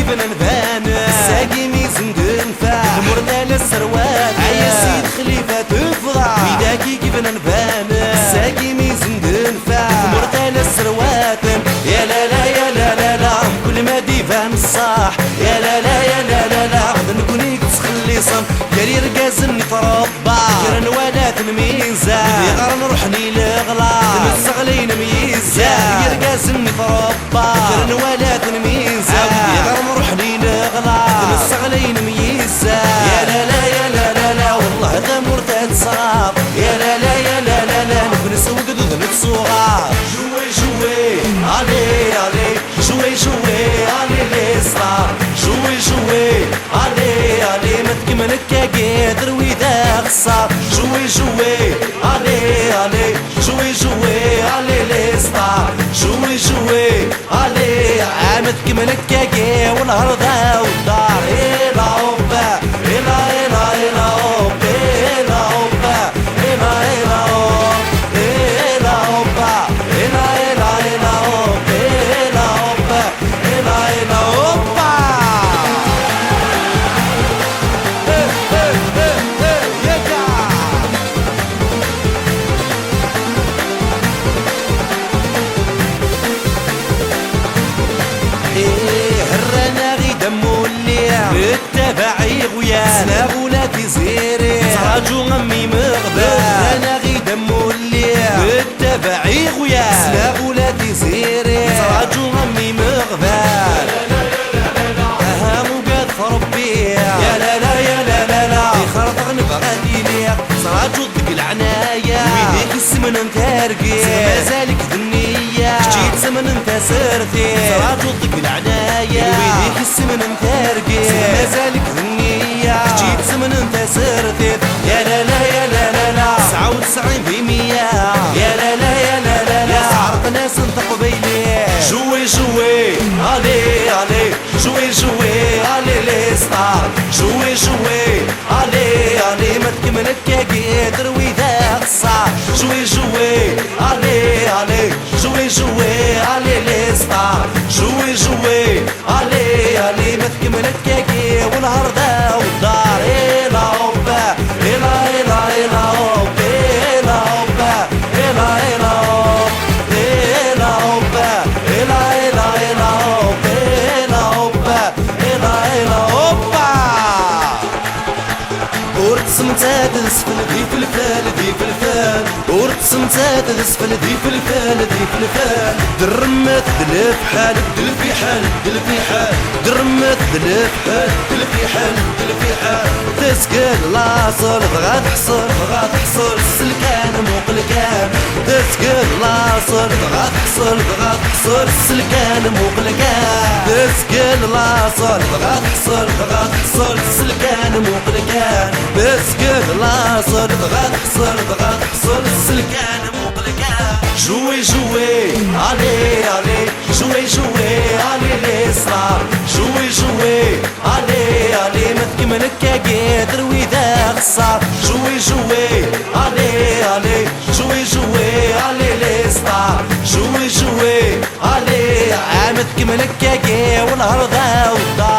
كيفنا نبان الساقي ميزن دنفع مرنا للسروات عيا سيد خليفة تفضع ويداكي كيفنا نبان الساقي ميزن دنفع مرنا للسروات يا لا لا يا لا لا لا كل ما ديفان الصاح يا لا لا يا لا لا لا نكونيك تخلي صم كارير قازمني تربع كرا نوالات الميزان غير نروحني لغلا نستغلين ميزان كارير قازمني تربع كرا نوالات الميزان غير نروحني لغلا نستغلين ميزان يا لا لا يا لا لا لا والله هذا مرتاد صعب يا لا لا يا لا لا لا نكون نسوق ذنب صغار جوي جوي علي علي جوي جوي علي لي صار جوي جوي علي علي ما تكملك قادر وإذا خسر جوي جوي علي علي جوي جوي علي لي صار جوي جوي علي ما تكملك قادر والأرض والدار إلا هوبا إلا إلا إلا هوبا إلا هوبا إلا إلا هوبا إلا هوبا إلا إلا إلا هوبا إلا هوبا إلا إلا هوبا هرانا غي دمو الليع بالتبعي غويا سنابولاتي زيري سراجو غمي مغبال هرانا غي دمو الليع بالتبعي غويا سنابولاتي زيري سراجو غمي مغبال اها مقاد فربي يا لا لا يا لا لا لا خرط غنبغى ليليا سراجو ضق العناية ويديك السمن انتارقي مازالك ذنية جيت سمن انت سرتي سراجو ضق العناية ويديك السمن انتارقي مازالك ذنية جيت سمن انت سرتي يا لا لا يا لا لا لا 99% يا لا لا يا لا لا لا عرض ناس انت قبيلي جوي جوي علي علي جوي جوي علي لي ستار جوي جوي علي علي ما تكملك قادر وإذا خسر جوي جوي علي علي جوي جوي علي لي ستار جوي جوي علي علي ما تكملك قادر والهرده والدار إلا هوبا إلا إلا إلا هوبا إلا هوبا إلا إلا هوبا إلا هوبا إلا إلا إلا هوبا إلا هوبا إلا إلا هوبا ورتسمتات السفل دي في الفال دي في الفال ورتسمتات السفل دي في الفال دي في الفال درمت دلف حال دل في حال دل في حال درمت دلف حال دل في حال دل في حال تسكن لاصل بغا تحصل بغا تحصل السلكان مقلقان تسكن لاصل بغا تحصل بغا تحصل السلكان مقلقان تسكن لاصل بغا تحصل بغا تحصل السلكان مقلقان تسكن لاصل بغا تحصل بغا تحصل السلكان مقلقان جوي جوي علي علي جوي جوي علي لي صار جوي جوي علي علي ما تكملك قادر وإذا خسر جوي جوي علي علي جوي جوي علي لي صار جوي جوي علي ما تكملك قادر والأرض والدار